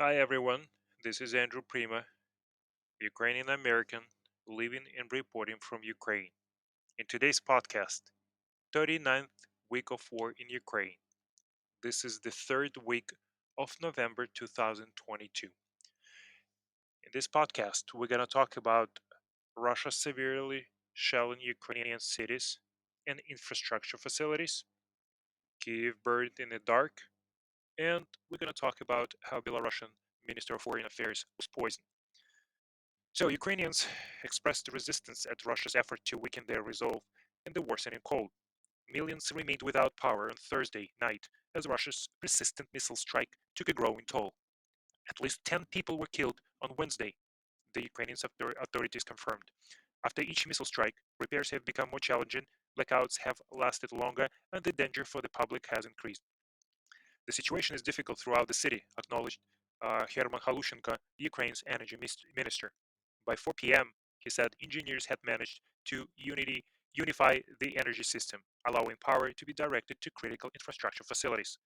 Hi everyone, this is Andrew Prima, Ukrainian American, living and reporting from Ukraine. In today's podcast, 39th week of war in Ukraine. This is the third week of November 2022. In this podcast, we're going to talk about Russia severely shelling Ukrainian cities and infrastructure facilities, Kiev buried in the dark, and we're going to talk about how Belarusian Minister of Foreign Affairs was poisoned. So Ukrainians expressed resistance at Russia's effort to weaken their resolve in the worsening cold. Millions remained without power on Thursday night as Russia's persistent missile strike took a growing toll. At least 10 people were killed on Wednesday, the Ukrainian authorities confirmed. After each missile strike, repairs have become more challenging, blackouts have lasted longer, and the danger for the public has increased. The situation is difficult throughout the city, acknowledged Herman Halushenko, Ukraine's energy minister. By 4 p.m., he said engineers had managed to unify the energy system, allowing power to be directed to critical infrastructure facilities.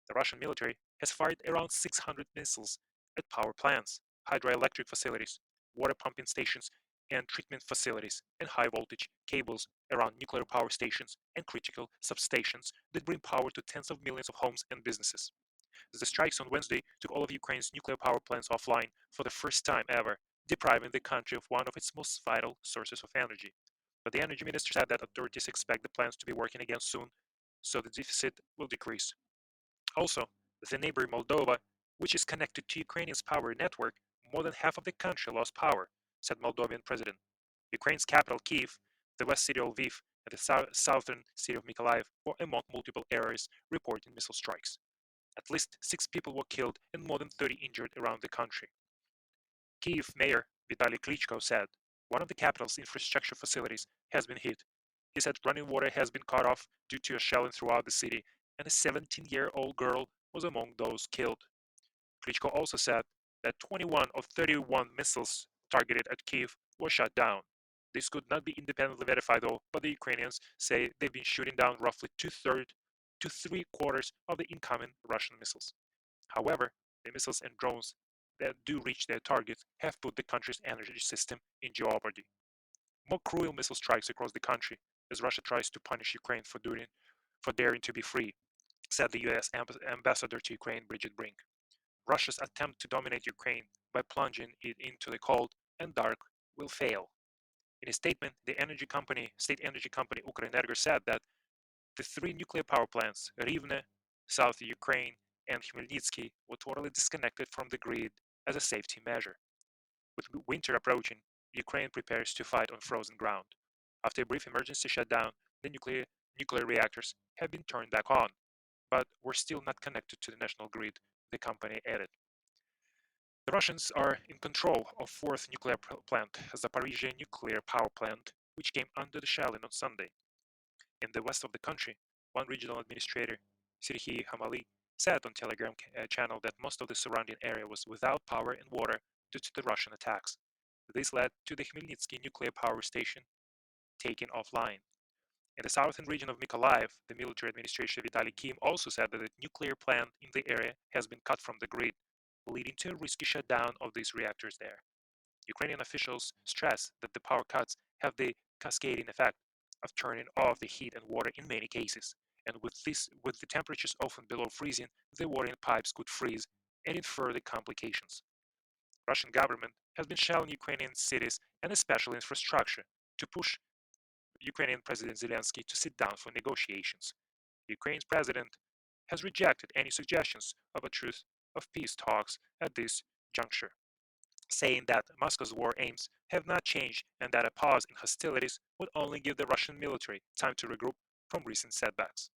The Russian military has fired around 600 missiles at power plants, hydroelectric facilities, water pumping stations, and treatment facilities, and high voltage cables around nuclear power stations and critical substations that bring power to tens of millions of homes and businesses. The strikes on Wednesday took all of Ukraine's nuclear power plants offline for the first time ever, depriving the country of one of its most vital sources of energy. But the energy minister said that authorities expect the plants to be working again soon, so the deficit will decrease. Also, the neighbor Moldova, which is connected to Ukraine's power network, more than half of the country lost power, said Moldovan president. Ukraine's capital, Kiev, the west city of Lviv, and the southern city of Mykolaiv were among multiple areas reporting missile strikes. At least 6 people were killed and more than 30 injured around the country. Kiev mayor Vitaly Klitschko said one of the capital's infrastructure facilities has been hit. He said running water has been cut off due to a shelling throughout the city, and a 17-year-old girl was among those killed. Klitschko also said that 21 of 31 missiles targeted at Kiev were shot down. This could not be independently verified, though, but the Ukrainians say they've been shooting down roughly two-thirds to three-quarters of the incoming Russian missiles. However, the missiles and drones that do reach their targets have put the country's energy system in jeopardy. More cruel missile strikes across the country as Russia tries to punish Ukraine for daring to be free, said the US ambassador to Ukraine, Bridget Brink. Russia's attempt to dominate Ukraine by plunging it into the cold and dark will fail. In a statement, the state energy company Ukrenergo said that the three nuclear power plants, Rivne, South Ukraine, and Khmelnytsky, were totally disconnected from the grid as a safety measure. With winter approaching, Ukraine prepares to fight on frozen ground. After a brief emergency shutdown, the nuclear reactors have been turned back on, but were still not connected to the national grid, the company added. The Russians are in control of fourth nuclear plant, Zaporizhia nuclear power plant, which came under the shelling on Sunday. In the west of the country, one regional administrator, Serhiy Hamali, said on Telegram channel that most of the surrounding area was without power and water due to the Russian attacks. This led to the Khmelnytsky nuclear power station taken offline. In the southern region of Mykolaiv, the military administrator Vitaly Kim also said that the nuclear plant in the area has been cut from the grid, leading to a risky shutdown of these reactors there. Ukrainian officials stress that the power cuts have the cascading effect of turning off the heat and water in many cases, and with the temperatures often below freezing, the water in pipes could freeze, adding further complications. Russian government has been shelling Ukrainian cities and especially infrastructure to push Ukrainian President Zelensky to sit down for negotiations. Ukraine's president has rejected any suggestions of a truce of peace talks at this juncture, saying that Moscow's war aims have not changed and that a pause in hostilities would only give the Russian military time to regroup from recent setbacks.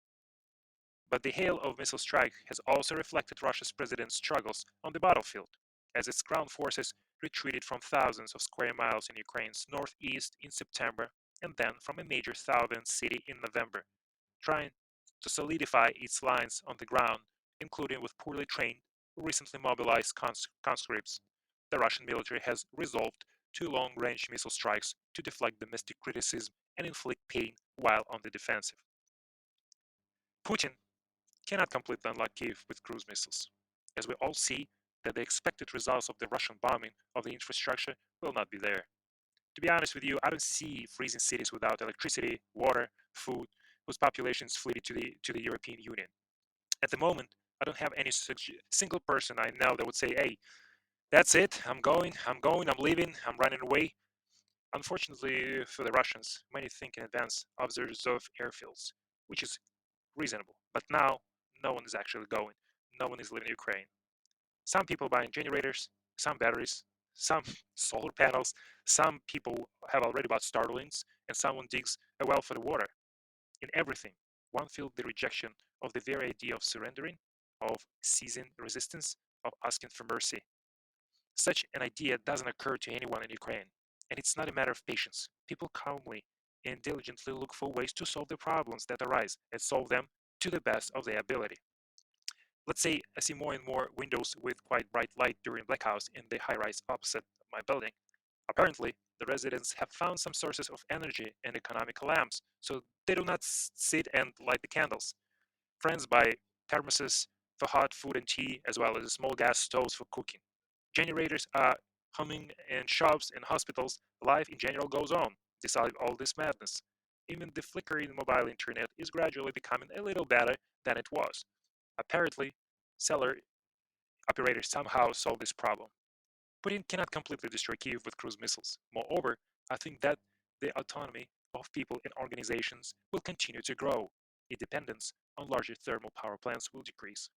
But the hail of missile strike has also reflected Russia's president's struggles on the battlefield, as its ground forces retreated from thousands of square miles in Ukraine's northeast in September and then from a major southern city in November, trying to solidify its lines on the ground, including with poorly trained, recently mobilized conscripts. The Russian military has resolved two long-range missile strikes to deflect domestic criticism and inflict pain while on the defensive. Putin cannot completely unlock Kiev with cruise missiles. As we all see, that the expected results of the Russian bombing of the infrastructure will not be there. To be honest with you, I don't see freezing cities without electricity, water, food, whose populations flee to the European Union. At the moment, I don't have any such single person I know that would say, "Hey, that's it. I'm leaving, I'm running away." Unfortunately for the Russians, many think in advance of the reserve airfields, which is reasonable. But now, no one is actually going. No one is leaving Ukraine. Some people buying generators, some batteries, some solar panels, some people have already bought Starlinks, and someone digs a well for the water. In everything, one feels the rejection of the very idea of surrendering, of ceasing resistance, of asking for mercy. Such an idea doesn't occur to anyone in Ukraine, and it's not a matter of patience. People calmly and diligently look for ways to solve the problems that arise and solve them to the best of their ability. Let's say I see more and more windows with quite bright light during blackouts in the high rise opposite my building. Apparently, the residents have found some sources of energy and economical lamps, so they do not sit and light the candles. Friends buy thermoses for hot food and tea, as well as small gas stoves for cooking. Generators are humming in shops and hospitals. Life in general goes on, despite all this madness. Even the flickering mobile internet is gradually becoming a little better than it was. Apparently, cellular operators somehow solved this problem. Putin cannot completely destroy Kiev with cruise missiles. Moreover, I think that the autonomy of people and organizations will continue to grow. Its dependence on larger thermal power plants will decrease.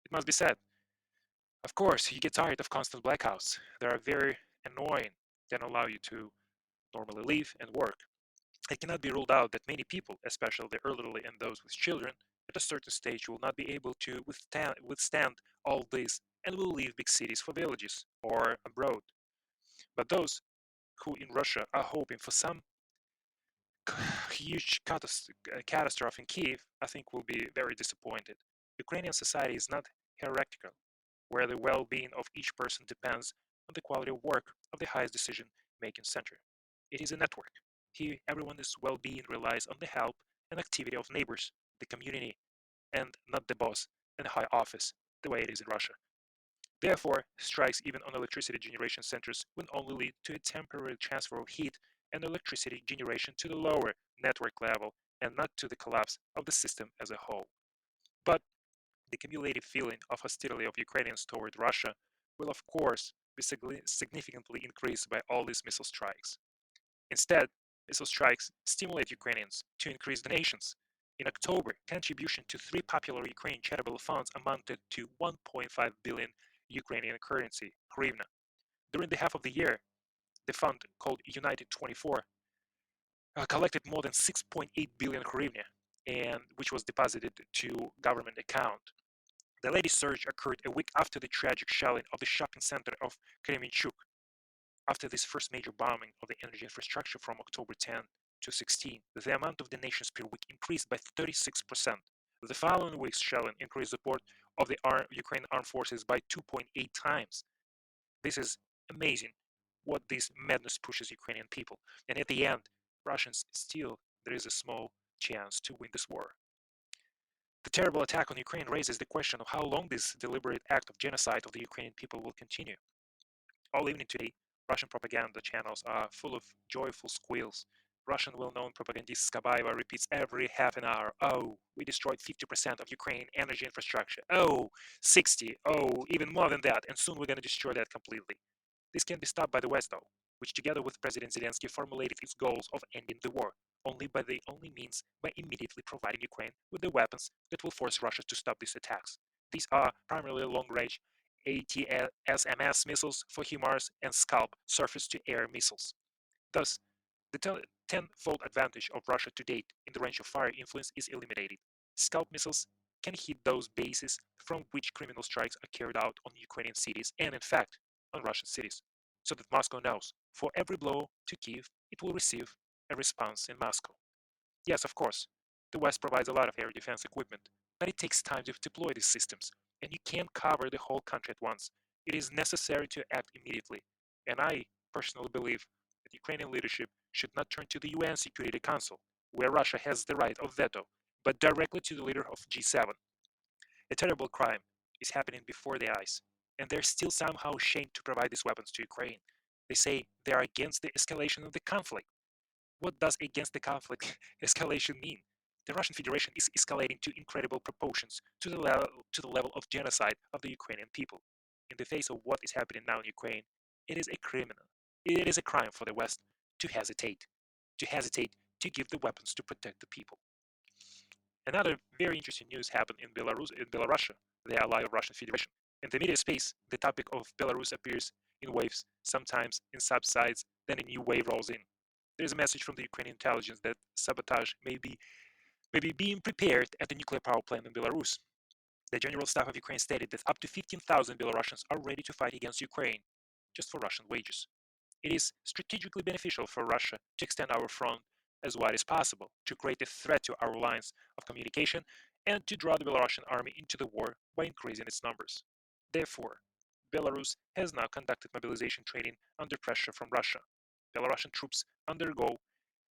It must be said, of course, you get tired of constant blackouts. They are very annoying, they don't allow you to normally live and work. It cannot be ruled out that many people, especially the elderly and those with children, at a certain stage will not be able to withstand all this and will leave big cities for villages or abroad. But those who in Russia are hoping for some huge catastrophe in Kiev, I think will be very disappointed. Ukrainian society is not hierarchical, where the well being of each person depends on the quality of work of the highest decision making center. It is a network. Here, everyone's well being relies on the help and activity of neighbors, the community, and not the boss and the high office, the way it is in Russia. Therefore, strikes even on electricity generation centers will only lead to a temporary transfer of heat and electricity generation to the lower network level and not to the collapse of the system as a whole. But the cumulative feeling of hostility of Ukrainians toward Russia will, of course, be significantly increased by all these missile strikes. Instead, missile strikes stimulate Ukrainians to increase donations. In October, contribution to three popular Ukrainian charitable funds amounted to 1.5 billion Ukrainian currency, hryvnia. During the half of the year, the fund, called United 24, collected more than 6.8 billion hryvnia, and which was deposited to government account. The latest surge occurred a week after the tragic shelling of the shopping center of Kremenchuk. After this first major bombing of the energy infrastructure from October 10 to 16, the amount of donations per week increased by 36%. The following week's shelling increased support of the Ukraine armed forces by 2.8 times. This is amazing what this madness pushes Ukrainian people. And at the end, Russians still there is a small chance to win this war. The terrible attack on Ukraine raises the question of how long this deliberate act of genocide of the Ukrainian people will continue. All evening today, Russian propaganda channels are full of joyful squeals. Russian well-known propagandist Skabaeva repeats every half an hour, "Oh, we destroyed 50% of Ukraine energy infrastructure. Oh, 60. Oh, even more than that, and soon we're going to destroy that completely." This can be stopped by the West, though, which together with President Zelensky formulated its goals of ending the war only by the only means by immediately providing Ukraine with the weapons that will force Russia to stop these attacks. These are primarily long-range ATSMS missiles for HIMARS and Scalp surface-to-air missiles. Thus, the tenfold advantage of Russia to date in the range of fire influence is eliminated. Scalp missiles can hit those bases from which criminal strikes are carried out on Ukrainian cities and, in fact, on Russian cities, so that Moscow knows for every blow to Kiev, it will receive a response in Moscow. Yes, of course, the West provides a lot of air defense equipment, but it takes time to deploy these systems, and you can't cover the whole country at once. It is necessary to act immediately, and I personally believe that Ukrainian leadership should not turn to the UN Security Council, where Russia has the right of veto, but directly to the leader of G7. A terrible crime is happening before their eyes. and they're still somehow ashamed to provide these weapons to Ukraine. They say they are against the escalation of the conflict. What does against the conflict escalation mean? The Russian Federation is escalating to incredible proportions to the level of genocide of the Ukrainian people. In the face of what is happening now in Ukraine, it is a criminal. It is a crime for the West to hesitate, to hesitate to give the weapons to protect the people. Another very interesting news happened in Belarus, the ally of Russian Federation. In the media space, the topic of Belarus appears in waves, sometimes in subsides, then a new wave rolls in. There is a message from the Ukrainian intelligence that sabotage may be being prepared at the nuclear power plant in Belarus. The General Staff of Ukraine stated that up to 15,000 Belarusians are ready to fight against Ukraine, just for Russian wages. It is strategically beneficial for Russia to extend our front as wide as possible, to create a threat to our lines of communication, and to draw the Belarusian army into the war by increasing its numbers. Therefore, Belarus has now conducted mobilization training under pressure from Russia. Belarusian troops undergo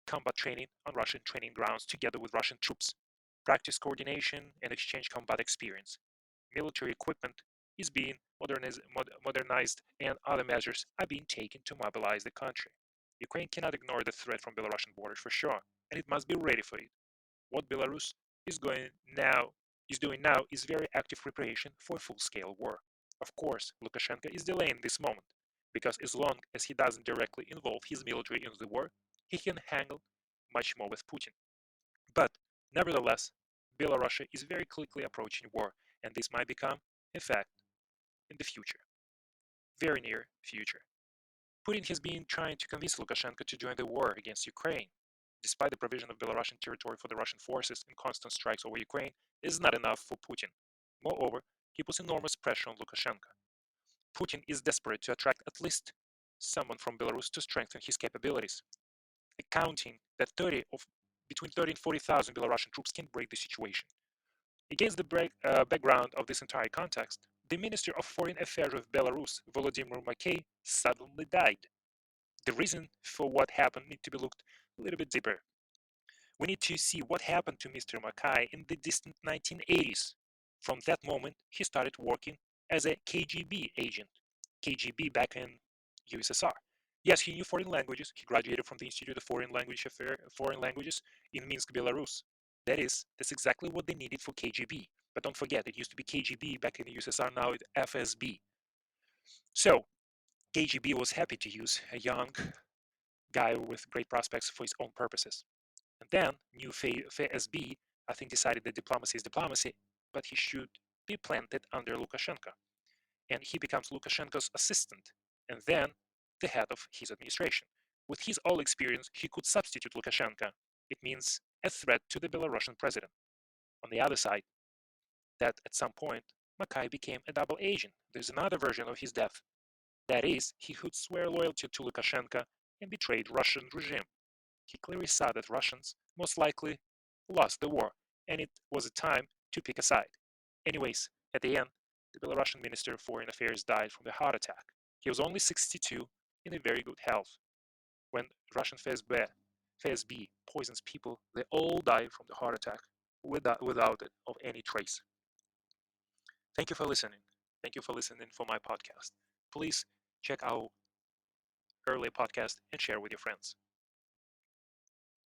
combat training on Russian training grounds together with Russian troops, practice coordination, and exchange combat experience. Military equipment is being modernized, and other measures are being taken to mobilize the country. Ukraine cannot ignore the threat from Belarusian borders for sure, and it must be ready for it. What Belarus is going now is doing now is very active preparation for a full-scale war. Of course, Lukashenko is delaying this moment, because as long as he doesn't directly involve his military in the war, he can haggle much more with Putin. But nevertheless, Belarus is very quickly approaching war, and this might become a fact in the future, very near future. Putin has been trying to convince Lukashenko to join the war against Ukraine. Despite the provision of Belarusian territory for the Russian forces and constant strikes over Ukraine, is not enough for Putin. Moreover, he puts enormous pressure on Lukashenko. Putin is desperate to attract at least someone from Belarus to strengthen his capabilities, accounting that between 30 and 40,000 Belarusian troops can break the situation. Against the background of this entire context, the Minister of Foreign Affairs of Belarus, Volodymyr Mackay, suddenly died. The reason for what happened need to be looked a little bit deeper. We need to see what happened to Mr. Mackay in the distant 1980s. From that moment, he started working as a KGB agent. KGB back in USSR. Yes, he knew foreign languages. He graduated from the Institute of Foreign Languages in Minsk, Belarus. That's exactly what they needed for KGB. But don't forget, it used to be KGB back in the USSR, now it's FSB. So, KGB was happy to use a young guy with great prospects for his own purposes. And then, new FSB, I think, decided that diplomacy is diplomacy, but he should be planted under Lukashenko. And he becomes Lukashenko's assistant, and then the head of his administration. With his old experience, he could substitute Lukashenko. It means a threat to the Belarusian president. On the other side, that at some point, Mackay became a double agent. There's another version of his death. That is, he would swear loyalty to Lukashenko and betrayed Russian regime. He clearly saw that Russians most likely lost the war, and it was a time to pick a side. Anyways, at the end, the Belarusian Minister of Foreign Affairs died from a heart attack. He was only 62 and in very good health. When Russian FSB poisons people, they all die from the heart attack without it of any trace. Thank you for listening. Thank you for listening for my podcast. Please check out earlier podcast and share with your friends.